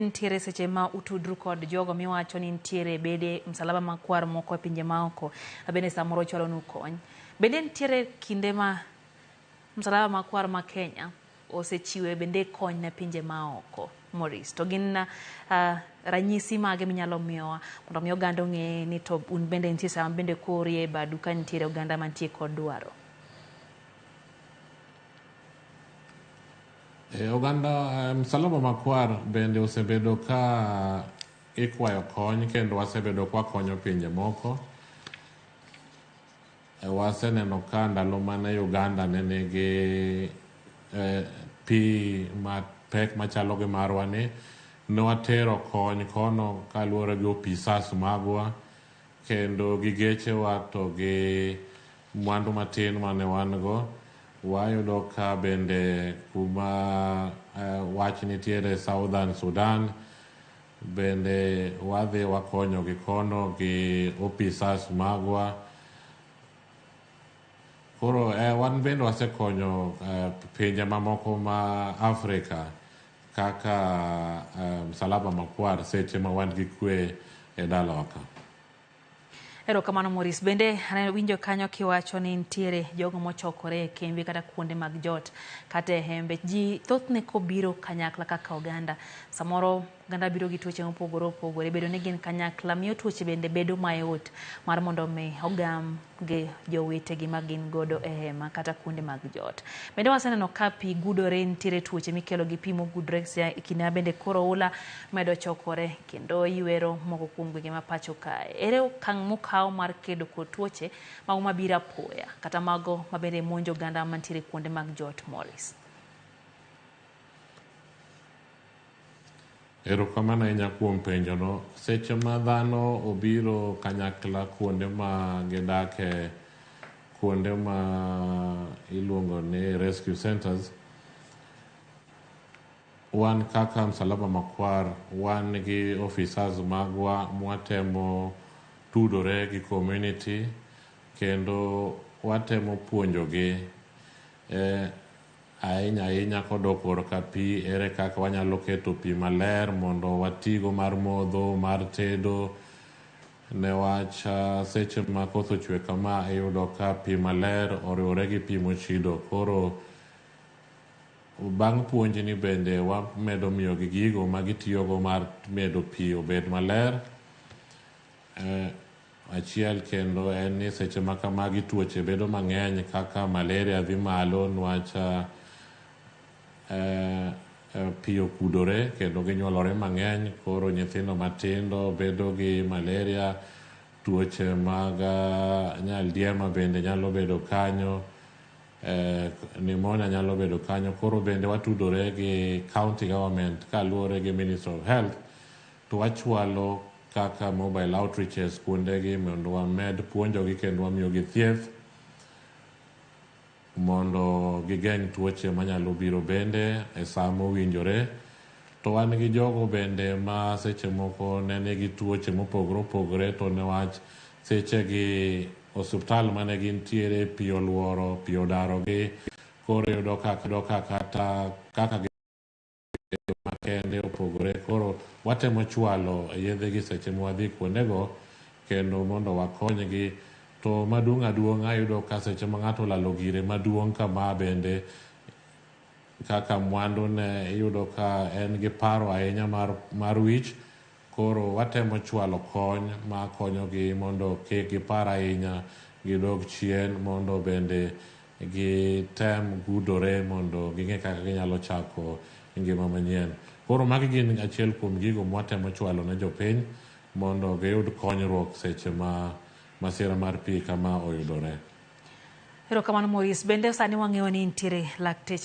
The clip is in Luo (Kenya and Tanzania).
Ntiere seche ma utudru kod jogo miwacho ni ntiere bede msalaba makwar moko e pinje maoko bende samoro chalo nu kony. Bende ntiere kinde ma msalaba makwar ma Kenya osechiwe bende kony ne pinje maoko. Maurice, to gin ranyisi mage minyalo miyowa mondo mi oganda ong'e ni to un bende nitie sama bende korie badu ka ntiere oganda mantie kod dwaro. Oganda msalaba makwar bende osebedo ka ikwayo kony kendo wasebedo kwa konyo pinje moko. Waseneno ka ndalo mane Uganda nigi pi mapek machalo gi marwa ni ne watero kony kono kaluwore gi opisas magwa kendo gi gechewa to gi mwandu matin mane wan go. Wayudo ka bende kuma wach nitiere Southern Sudan bende wadhi wakonyo gi kono gi opisas magwa. Koro wan bende wasekonyo pinje mamoko ma Afrika kaka msalaba makwar seche ma wan gi kwe e dalawa ka. Erokamano Maurice, bende winjo kanyo kiwacho ni ntiere jogo mochokore e kembe kata kuonde mag jot kata e hembe. Ji thothne kobiro kanyakla kaka oganda, samoro oganda biro gi tuoche mopogore opogore, bedo ni gin kanyakla miyo tuoche bende bedo mayot mar mondo mi ogam gi jowetegi ma gin godo e hema kata kuonde mag jot. Bende waseneno ka pi gudore, ntiere tuoche mikelo gi pi mogudre kinde bende koro oula medo chokore kendo ywero moko kuom gwenge ma pacho kae. Ere okang' mokaw mar kedo kod tuoche mago mabiro apoya kata mago mabende monjo oganda mantiere kuonde mag jot, Maurice? Erokamano ahinya kuom penjono. Seche ma dhano obiro kanyakla kuonde ma gidake, kuonde ma iluongo ni rescue centers, wan kaka msalaba makwar wan gi officers magwa mwatemo tudore gi community kendo watemo puonjogi ahinya kodok korka pi, ere kaka wanyalo keto pi maler mondo watigo mar modho, mar tedo. Newach seche ma koth ochwe kama iyudo ka pi maler oriwore gi pi mochido. Koro bang' puonj ni bende wamedo miyogi gigo ma gitiyogo mar medo pi obed maler. Achiel kendo en ni seche ma kamagi tuoche bedo mang'eny kaka malaria dhi malo nwach pi okudore kendo ginyuolore mang'eny. Koro nyithindo matindo bedo gi malaria, tuoche mag nyaldiema bende nyalo bedo kanyo, pneumonia nyalo bedo kanyo. Koro bende watudore gi county government kaluwore gi Ministry of Health to wachwalo kaka mobile outreaches kuondegi mondo wamed puonjogi kendo wamiyogi thieth mondo gigeng' tuoche manyalo biro bende e sa mowinjore. To wan gi jogo bende ma seche moko ne nigi tuoche mopogore opogore to newach sechegi osuptal mane gintiere pi oluoro, pi odarogi, koro yudo kaka kata kaka makende opogore. Koro watemo chwalo yedhegi seche mwadhi kuondego kendo mondo wakonygi. To maduong' aduong' ayudo ka seche ma ng'ato olalo gire maduong' kama bende kaka mwandu ne iyudo ka en gi paro ahinya mar wich. Koro watemo chwalo kony ma konyogi mondo kik gipar ahinya, gidog chien mondo bende gitem gudore mondo ging'e kaka ginyalo chako ngima manyien. Koro magi gin achiel kuom gigo mwatemo chwalo ne jopiny mondo giyud konyruok seche ma masira mar pi kama oyudore. Erokamano Maurice, bende sani wang'eyo ni ntiere lakteche